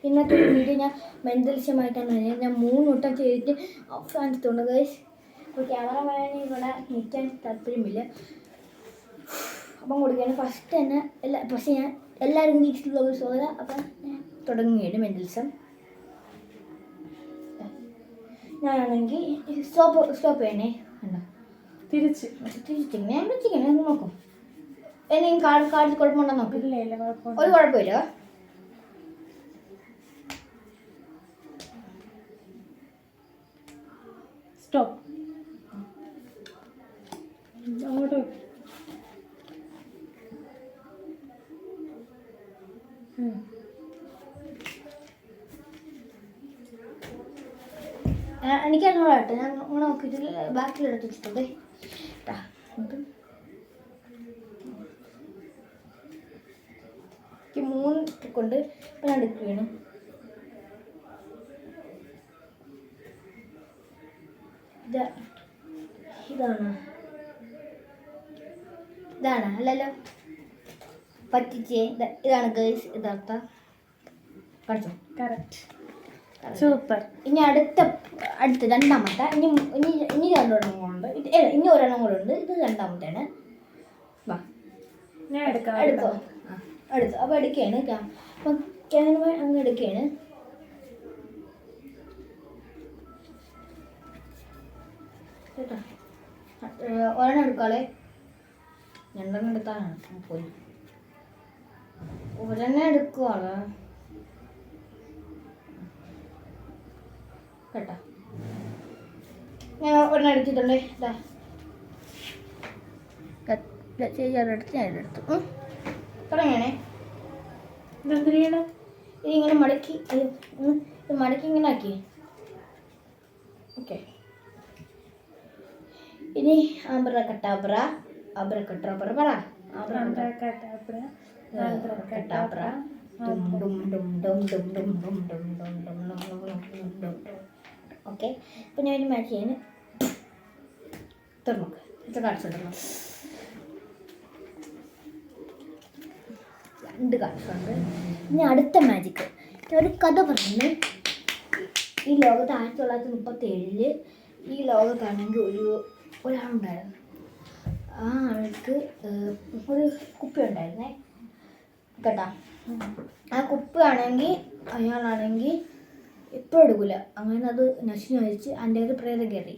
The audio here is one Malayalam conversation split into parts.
ഇന്നത്തെ വീഡിയോ ഞാൻ മെൻ്റലിസമായിട്ടാണ് ഞാൻ 3 വട്ടം ചെയ്തിട്ട് അവസാനിച്ചിട്ടുണ്ട് ഗൈസ്. അപ്പോൾ ക്യാമറമാനെ ഇവിടെ നിൽക്കാൻ താല്പര്യമില്ല. അപ്പം കൊടുക്കുകയാണ് ഫസ്റ്റ് തന്നെ പക്ഷേ ഞാൻ എല്ലാവരും വീട്ടിലുള്ള സോദ. അപ്പം ഞാൻ തുടങ്ങുകയാണ് മെൻ്റലിസം. ഞാനാണെങ്കിൽ സ്റ്റോപ്പ് ചെയ്യണേ. കണ്ടോ തിരിച്ചിങ്ങനെ ഞാൻ വെച്ചിങ്ങനെ നോക്കും. എന്തെങ്കിലും കാർഡിൽ കുഴപ്പമുണ്ടോ നോക്കും. ഒരു കുഴപ്പമില്ല. സ്റ്റോപ്പ്. അങ്ങോട്ട് എനിക്കറിഞ്ഞോളാട്ടെ. ഞാൻ അങ്ങനെ നോക്കിയിട്ട് ബാക്കിലെടുത്ത് വെച്ചിട്ടുണ്ട് കേട്ടാ. എനിക്ക് 3 കൊണ്ട് ഇപ്പം ഞാൻ എടുക്കുകയാണ്. ഇതാണ് അല്ലല്ലോ പറ്റിച്ചേ. ഇതാണ് ഗേൾസ് യഥാർത്ഥ പഠിച്ചോ. Correct, super. ഇനി അടുത്ത രണ്ടാമത്തെ ഇനി 2 എണ്ണം കൂടെ ഉണ്ട്. ഇനി 1 എണ്ണം കൂടെ ഉണ്ട്. ഇത് രണ്ടാമത്തെയാണ്. വാ ഞാൻ എടുത്തോ. എടുത്തു. അപ്പോൾ എടുക്കുകയാണ്. അപ്പം ക്യാമറ അങ്ങ് എടുക്കുകയാണ്. കേട്ടോ 1 എണ്ണം എടുക്കാളെ. 2 എണ്ണം എടുത്താലാണ് പോയി. 1 എണ്ണം എടുക്കുവാണ് കേട്ടോ. ഞാൻ 1 എണ്ണം എടുത്തിട്ടുണ്ട്. ഇതാ ചേച്ചിയാരെടുത്ത് ഞാൻ എടുത്തു. തുടങ്ങണേ. ഇതിങ്ങനെ മടക്കി ഇത് മടക്കി ഇങ്ങനെ ആക്കി. ഓക്കെ. ഇനി ആബ്രകടാബ്ര ആബ്രകടാബ്ര പറ. ആബ്രകടാബ്ര ഓക്കെ. ഇപ്പം ഞാൻ ഒരു മാച്ച് ചെയ്യാൻ തുറന്നോക്ക്. ഇത് കാണിച്ചിട്ടുണ്ടോ? 2 കാണിച്ചുണ്ട്. ഇനി അടുത്ത മാജിക്ക് ഒരു കഥ പറഞ്ഞു. ഈ ലോകത്ത് 1937 ഈ ലോകത്താണെങ്കിൽ ഒരാളുണ്ടായിരുന്നു. ആ ആൾക്ക് ഒരു കുപ്പി ഉണ്ടായിരുന്നേ കേട്ടാ. ആ കുപ്പി ആണെങ്കിൽ അയാളാണെങ്കിൽ എപ്പോഴും എടുക്കില്ല. അങ്ങനെ അത് നശിച്ച് എൻ്റെ ഒരു പ്രേതം കയറി.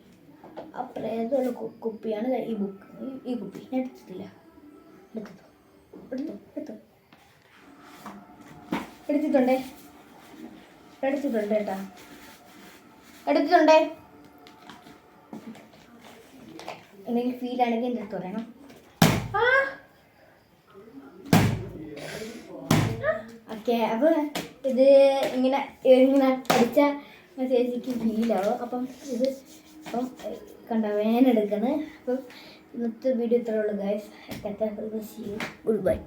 ആ പ്രേതമുള്ള കുപ്പിയാണ് ഈ കുപ്പി. ഞാൻ എടുത്തിട്ടില്ല. എടുത്തിട്ടുണ്ടേ കേട്ടാ. എടുത്തിട്ടുണ്ടേ. എന്തെങ്കിലും ഫീൽ ആണെങ്കിൽ എൻ്റെ അടുത്ത് പറയണം. ഓക്കെ. അപ്പോൾ ഇത് ഇങ്ങനെ അടിച്ച ചേച്ചിക്ക് ഫീലാവും. അപ്പം കണ്ട വേനെടുക്കുന്നത്. അപ്പം ഇന്നത്തെ വീഡിയോ ഇത്രേ ഉള്ളൂ ഗൈസ്. Good bye.